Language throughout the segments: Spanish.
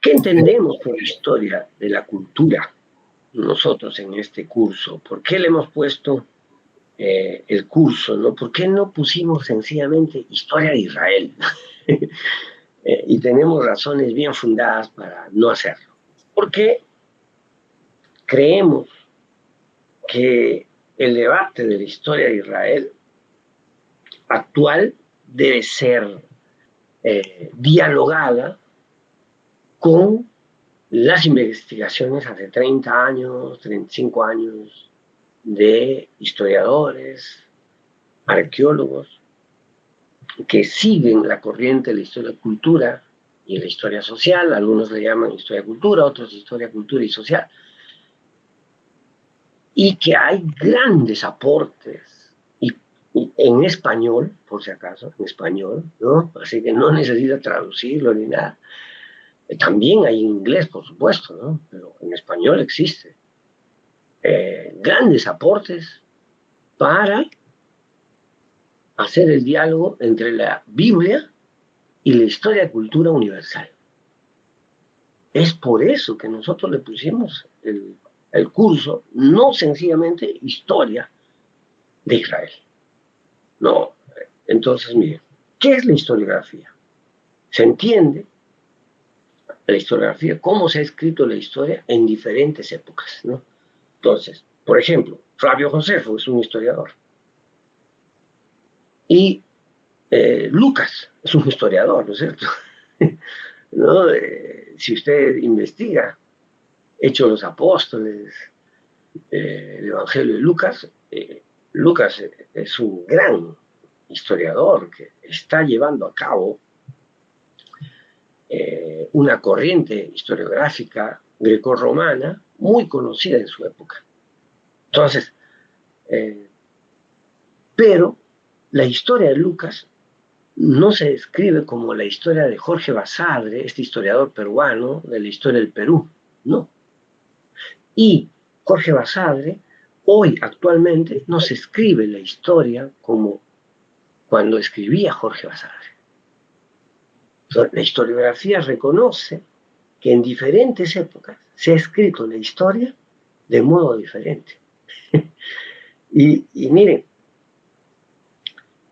¿Qué entendemos por historia de la cultura nosotros en este curso? ¿Por qué le hemos puesto el curso, ¿no? ¿Por qué no pusimos sencillamente historia de Israel? Y tenemos razones bien fundadas para no hacerlo. Porque creemos que el debate de la historia de Israel actual debe ser dialogada con las investigaciones hace 30 años, 35 años de historiadores, arqueólogos, que siguen la corriente de la historia-cultura y la historia social. Algunos le llaman historia-cultura, otros historia-cultura y social. Y que hay grandes aportes, y en español, por si acaso, en español, ¿no? Así que no necesita traducirlo ni nada. También hay inglés, por supuesto, ¿no? Pero en español existe. Grandes aportes para hacer el diálogo entre la Biblia y la historia-cultura universal. Es por eso que nosotros le pusimos el curso, no sencillamente historia de Israel. No, entonces, miren, ¿qué es la historiografía? Se entiende la historiografía, cómo se ha escrito la historia en diferentes épocas, ¿no? Entonces, por ejemplo, Flavio Josefo es un historiador. Y Lucas es un historiador, ¿no es cierto? ¿No? Si usted investiga Hechos de los Apóstoles, el Evangelio de Lucas, Lucas es un gran historiador que está llevando a cabo una corriente historiográfica grecorromana muy conocida en su época. Entonces, pero la historia de Lucas no se describe como la historia de Jorge Basadre, este historiador peruano de la historia del Perú, no. Y Jorge Basadre, hoy actualmente, no se escribe la historia como cuando escribía Jorge Basadre. Entonces, la historiografía reconoce que en diferentes épocas se ha escrito la historia de modo diferente. y miren,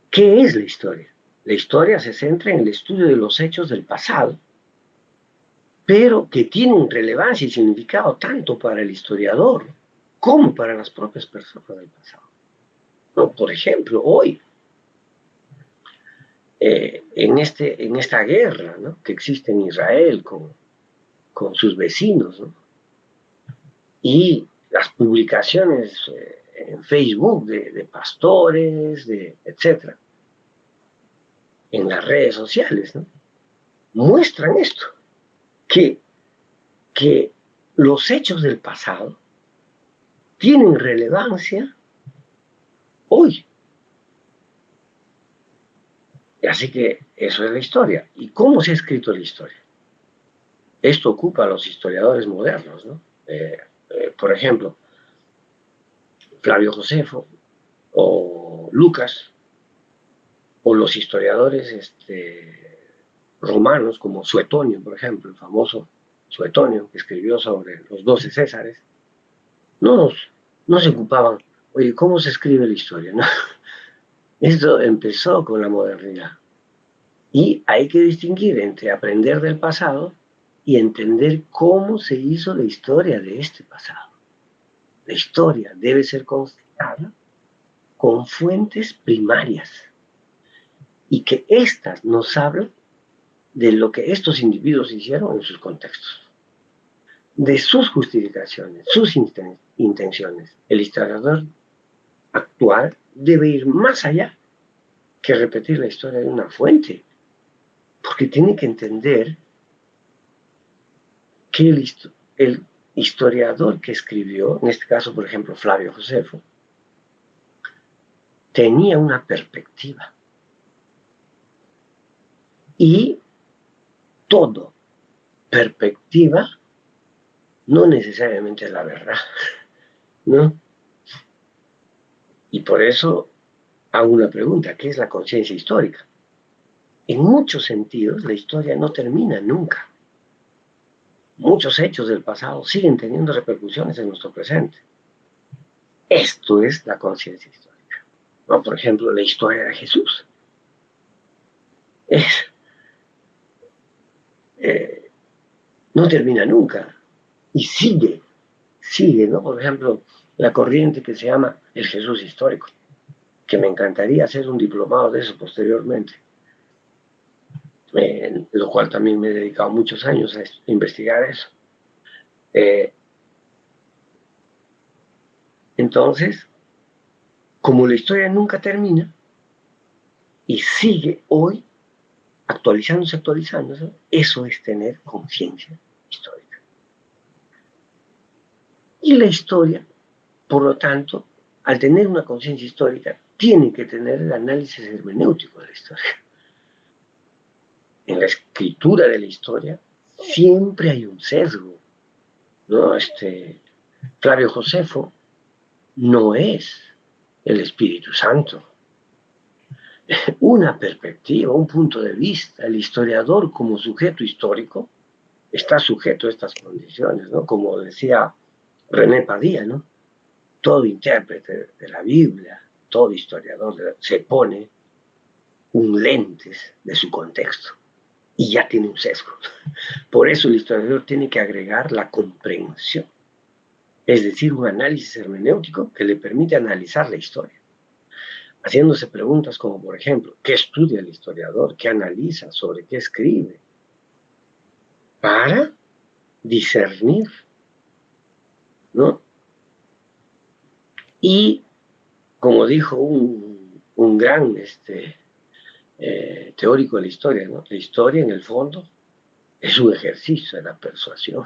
¿qué es la historia? La historia se centra en el estudio de los hechos del pasado, pero que tienen relevancia y significado tanto para el historiador como para las propias personas del pasado. ¿No? Por ejemplo, hoy, en esta guerra, ¿no?, que existe en Israel con sus vecinos, ¿no?, y las publicaciones en Facebook de pastores, etcétera, en las redes sociales, ¿no?, muestran esto, que los hechos del pasado tienen relevancia hoy. Así que eso es la historia. ¿Y cómo se ha escrito la historia? Esto ocupa a los historiadores modernos, ¿no? Por ejemplo, Flavio Josefo o Lucas, o los historiadores romanos como Suetonio, por ejemplo, el famoso Suetonio, que escribió sobre los 12 Césares, no se ocupaban, oye, ¿cómo se escribe la historia? ¿No? Esto empezó con la modernidad. Y hay que distinguir entre aprender del pasado y entender cómo se hizo la historia de este pasado. La historia debe ser considerada con fuentes primarias y que éstas nos hablan de lo que estos individuos hicieron en sus contextos, de sus justificaciones, sus intenciones. El historiador actual debe ir más allá que repetir la historia de una fuente, porque tiene que entender que el historiador que escribió, en este caso, por ejemplo, Flavio Josefo, tenía una perspectiva. Y todo perspectiva no necesariamente es la verdad, ¿no? Y por eso hago una pregunta: ¿qué es la conciencia histórica? En muchos sentidos, la historia no termina nunca. muchos hechos del pasado siguen teniendo repercusiones en nuestro presente. Esto es la conciencia histórica, ¿no? Por ejemplo, la historia de Jesús. Es, no termina nunca y sigue, ¿no? Por ejemplo, la corriente que se llama el Jesús histórico, que me encantaría hacer un diplomado de eso posteriormente, lo cual también me he dedicado muchos años a investigar eso. Entonces, como la historia nunca termina y sigue hoy actualizándose, eso es tener conciencia histórica. Y la historia, por lo tanto, al tener una conciencia histórica, tiene que tener el análisis hermenéutico de la historia. En la escritura de la historia siempre hay un sesgo, ¿no? Flavio Josefo no es el Espíritu Santo. Una perspectiva, un punto de vista. El historiador como sujeto histórico está sujeto a estas condiciones, ¿no? Como decía René Padilla, ¿no? Todo intérprete de la Biblia, todo historiador se pone un lentes de su contexto y ya tiene un sesgo. Por eso el historiador tiene que agregar la comprensión, es decir, un análisis hermenéutico que le permite analizar la historia, haciéndose preguntas como, por ejemplo, ¿qué estudia el historiador? ¿Qué analiza? ¿Sobre qué escribe? Para discernir, ¿no? Y, como dijo un gran teórico de la historia, ¿no? La historia, en el fondo, es un ejercicio de la persuasión.